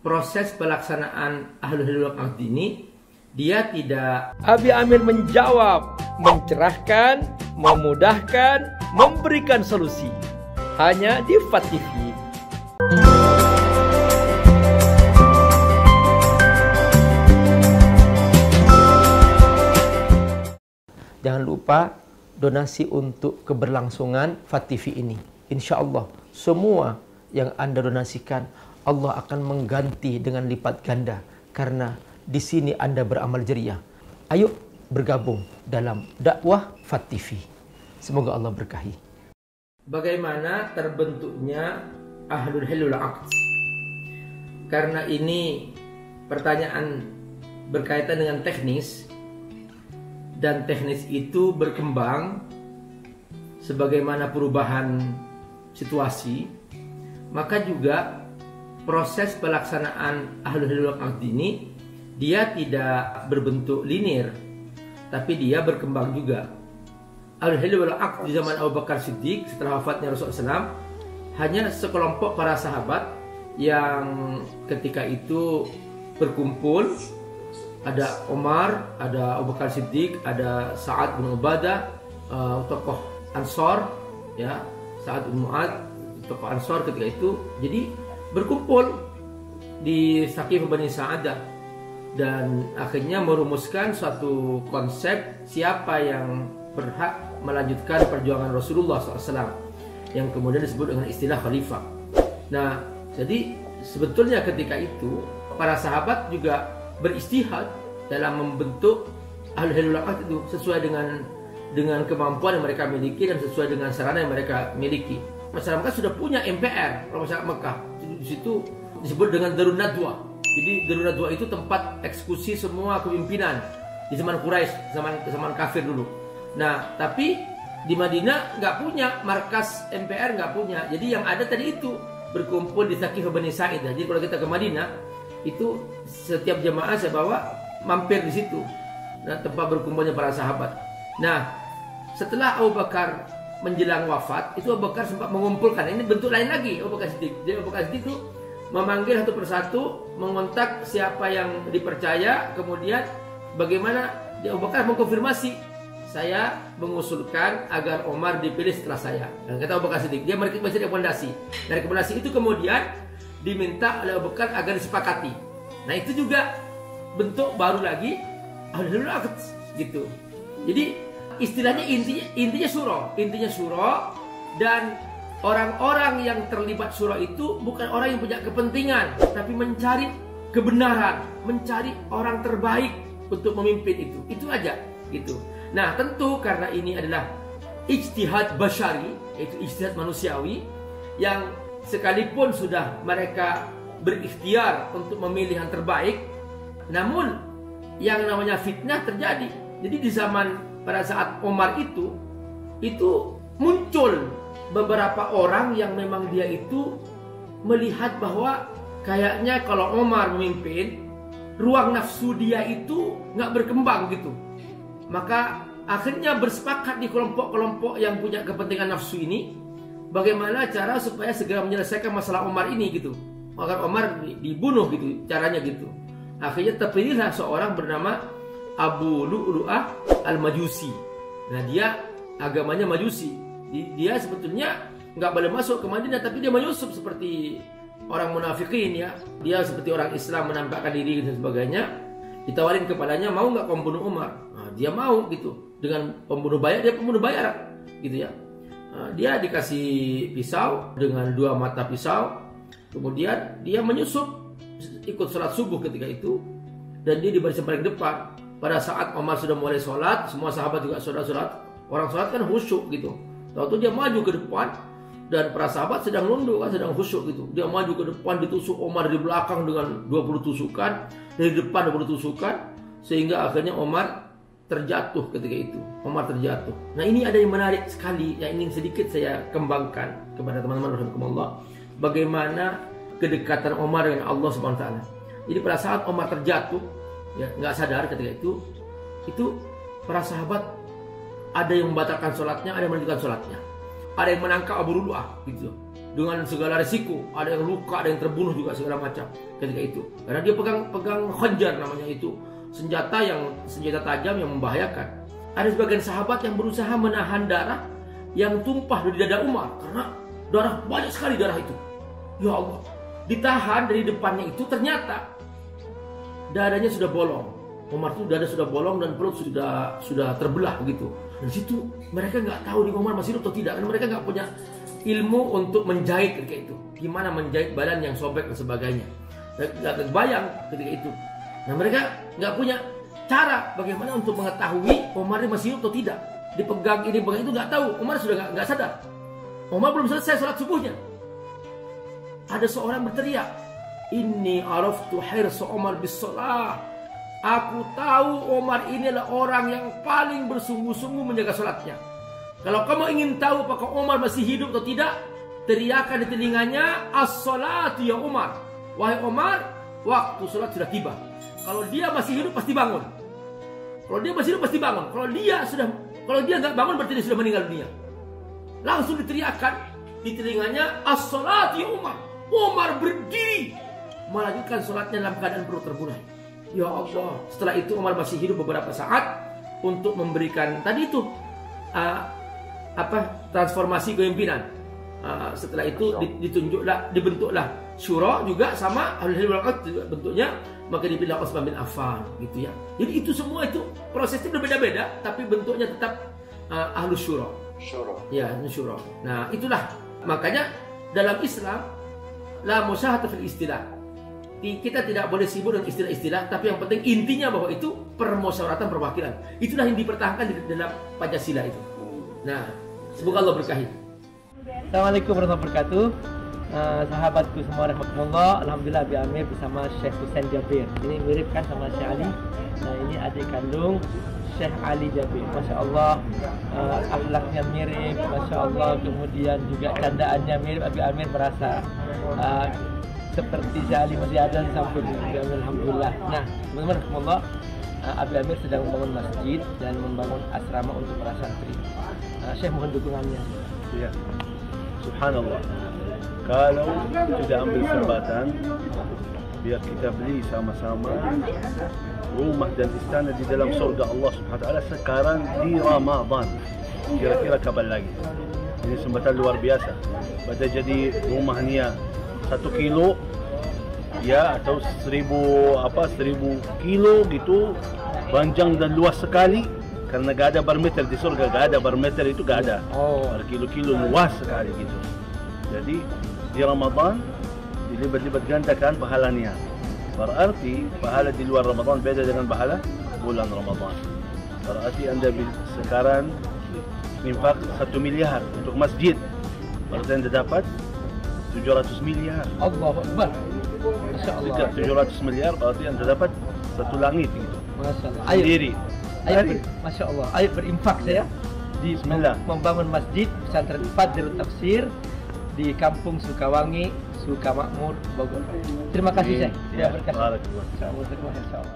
proses pelaksanaan Ahlul Halli wal Aqd ini, dia tidak... Abi Amir menjawab, mencerahkan, memudahkan, memberikan solusi. Hanya di FAT TV. Jangan lupa donasi untuk keberlangsungan FAT TV ini. Insya Allah semua yang Anda donasikan, Allah akan mengganti dengan lipat ganda. Karena di sini Anda beramal jariah. Ayo bergabung dalam dakwah FAT TV. Semoga Allah berkahi. Bagaimana terbentuknya Ahlul Halli wal Aqd? Karena ini pertanyaan berkaitan dengan teknis, dan teknis itu berkembang sebagaimana perubahan situasi, maka juga proses pelaksanaan Ahlul Halli wal Aqd ini dia tidak berbentuk linear, tapi dia berkembang juga. Ahlul Halli wal Aqd di zaman Abu Bakar Siddiq setelah wafatnya Rasulullah SAW hanya sekelompok para sahabat yang ketika itu berkumpul. Ada Umar, ada Abu Bakar Siddiq, ada Sa'ad bin Ubadah, tokoh Ansor, ya, Sa'ad bin Mu'ad, tokoh Ansor ketika itu. Jadi berkumpul di Saqifah Bani Sa'adah dan akhirnya merumuskan suatu konsep siapa yang berhak melanjutkan perjuangan Rasulullah SAW yang kemudian disebut dengan istilah khalifah. Nah, jadi sebetulnya ketika itu para sahabat juga beristihad dalam membentuk Ahlul Halli wal Aqd itu sesuai dengan kemampuan yang mereka miliki dan sesuai dengan sarana yang mereka miliki. Masyarakat Mekah sudah punya MPR, masyarakat Mekah. Di situ disebut dengan Darun Nadwa. Jadi Darun Nadwa itu tempat eksekusi semua kepimpinan di zaman Quraisy, zaman kafir dulu. Nah, tapi di Madinah nggak punya markas MPR, nggak punya. Jadi yang ada tadi itu berkumpul di Saqifah Bani Sa'idah. Jadi kalau kita ke Madinah, itu setiap jemaah saya bawa mampir di situ. Nah, tempat berkumpulnya para sahabat. Nah, setelah Abu Bakar menjelang wafat, itu Abu Bakar sempat mengumpulkan. Ini bentuk lain lagi Abu Bakar Siddiq. Jadi Abu Bakar Siddiq itu memanggil satu persatu, mengontak siapa yang dipercaya, kemudian bagaimana Abu Bakar mengkonfirmasi, saya mengusulkan agar Umar dipilih setelah saya. Dan kata Abu Bakar Siddiq, dia memberikan rekomendasi. Dari rekomendasi itu kemudian diminta oleh Abu Bakar agar disepakati. Nah, itu juga bentuk baru lagi Ahlul Halli wal Aqd gitu. Jadi istilahnya intinya syura, dan orang-orang yang terlibat syura itu bukan orang yang punya kepentingan, tapi mencari kebenaran, mencari orang terbaik untuk memimpin itu. Itu aja gitu. Nah, tentu karena ini adalah ijtihad basyari, yaitu ijtihad manusiawi yang sekalipun sudah mereka berikhtiar untuk memilih yang terbaik, namun yang namanya fitnah terjadi. Jadi di zaman pada saat Umar itu muncul beberapa orang yang memang dia itu melihat bahwa kayaknya kalau Umar memimpin, ruang nafsu dia itu nggak berkembang gitu. Maka akhirnya bersepakat di kelompok-kelompok yang punya kepentingan nafsu ini, bagaimana cara supaya segera menyelesaikan masalah Umar ini gitu. Maka Umar dibunuh gitu, caranya gitu. Akhirnya terpilihlah seorang bernama Abu Lu'lu'ah Al-Majusi. Nah, dia agamanya Majusi. Dia sebetulnya nggak boleh masuk ke Madinah, tapi dia menyusup seperti orang munafikin ya. Dia seperti orang Islam menampakkan diri dan sebagainya. Ditawarin kepadanya, mau nggak kamu bunuh Umar? Nah, dia mau gitu. Dengan pembunuh bayar, dia pembunuh bayar gitu ya. Dia dikasih pisau dengan 2 mata pisau. Kemudian dia menyusup ikut sholat subuh ketika itu, dan dia di barisan paling depan. Pada saat Umar sudah mulai sholat, semua sahabat juga sholat. Orang sholat kan khusyuk gitu. Lalu dia maju ke depan, dan para sahabat sedang nunduk kan, sedang khusyuk gitu. Dia maju ke depan, ditusuk Umar di belakang dengan 20 tusukan, dari depan 20 tusukan, sehingga akhirnya Umar terjatuh ketika itu. Umar terjatuh. Nah, ini ada yang menarik sekali yang ingin sedikit saya kembangkan kepada teman-teman rahimakumullah. Bagaimana kedekatan Umar dengan Allah Subhanahu wa taala. Jadi pada saat Umar terjatuh, ya nggak sadar ketika itu para sahabat ada yang membatalkan sholatnya, ada yang melanjutkan sholatnya, ada yang menangkap Abu Lu'lu'ah gitu. dengan segala risiko. Ada yang luka, ada yang terbunuh juga segala macam ketika itu. Karena dia pegang khanjar namanya itu, senjata tajam yang membahayakan. Ada sebagian sahabat yang berusaha menahan darah yang tumpah dari dada Umar karena darah banyak sekali darah itu. Ya Allah, ditahan dari depannya itu ternyata dadanya sudah bolong. Umar itu dada sudah bolong dan perut sudah terbelah begitu. Dan situ mereka nggak tahu di Umar masih hidup atau tidak, karena mereka nggak punya ilmu untuk menjahit ketika itu. Gimana menjahit badan yang sobek dan sebagainya. Nggak terbayang ketika itu. Nah mereka nggak punya cara bagaimana untuk mengetahui Umar ini masih hidup atau tidak. Dipegang ini, pegang itu nggak tahu. Umar sudah nggak sadar. Umar belum selesai sholat subuhnya. Ada seorang berteriak, "Inni araftu hirsa Umar bis shalah." Aku tahu Umar ini adalah orang yang paling bersungguh-sungguh menjaga sholatnya. Kalau kamu ingin tahu apakah Umar masih hidup atau tidak, teriakan di telinganya, "As-sholatu ya Umar." Wahai Umar, waktu sholat sudah tiba. Kalau dia masih hidup pasti bangun. Kalau dia masih hidup pasti bangun. Kalau dia nggak bangun berarti dia sudah meninggal dunia. Langsung diteriakan di telinganya, "As-sholatu ya Umar." Umar berdiri melanjutkan sholatnya dalam keadaan perut terbulai. Ya Allah. Setelah itu Umar masih hidup beberapa saat untuk memberikan tadi itu transformasi kepemimpinan. Setelah itu dibentuklah syura juga sama ahlul hilal wal aqd juga bentuknya, maka dipilih Utsman bin Affan gitu ya. Jadi itu semua itu prosesnya berbeda-beda tapi bentuknya tetap ahlus syura. Ya, syura. Nah, itulah makanya dalam Islam la musyahata fil istilah. Kita tidak boleh sibuk dengan istilah-istilah, tapi yang penting intinya bahwa itu permusyawaratan perwakilan. Itulah yang dipertahankan di dalam Pancasila itu. Nah, semoga Allah berkahi. Assalamualaikum warahmatullahi wabarakatuh. Sahabatku semua rahmatullah. Alhamdulillah Abi Amir bersama Syekh Husain Jabir. Ini mirip kan sama Syekh Ali. Nah, ini adik kandung Syekh Ali Jabir. Masya Allah, akhlaknya mirip, Masya Allah. Kemudian juga candaannya mirip. Abi Amir merasa seperti Syekh Ali masih ada di samping Abi Amir. Alhamdulillah. Nah, teman-teman rahmatullah, Abi Amir sedang membangun masjid dan membangun asrama untuk para santri. Syekh mohon dukungannya. Ya, subhanallah. Kalau sudah ambil kesempatan, biar kita beli sama-sama rumah dan istana di dalam surga Allah Subhanahu wa taala sekarang di Ramadan. Kira-kira kapan lagi? Ini kesempatan luar biasa. Pada jadi rumahnya 1 kilo ya atau 1000 kilo gitu, panjang dan luas sekali. Karena gak ada bar meter di surga, gak ada bar meter itu gak ada. Bar kilo-kilo luas sekali gitu. Jadi di Ramadan dilibat-libat gandakan pahalanya. Berarti pahala di luar Ramadan beda dengan pahala bulan Ramadan. Berarti Anda sekarang infak 1 miliar untuk masjid. Berarti Anda dapat 700 miliar. Allahu Akbar. Masya Allah. 700 miliar berarti Anda dapat 1 langit gitu. Masya Allah. Sendiri. Masya Allah. Ayo berinfak saya di membangun masjid pesantren Fadlul Tafsir di Kampung Sukawangi, Sukamakmur, Bogor. Terima kasih Syekh. Ya, barakallah. Insya Allah.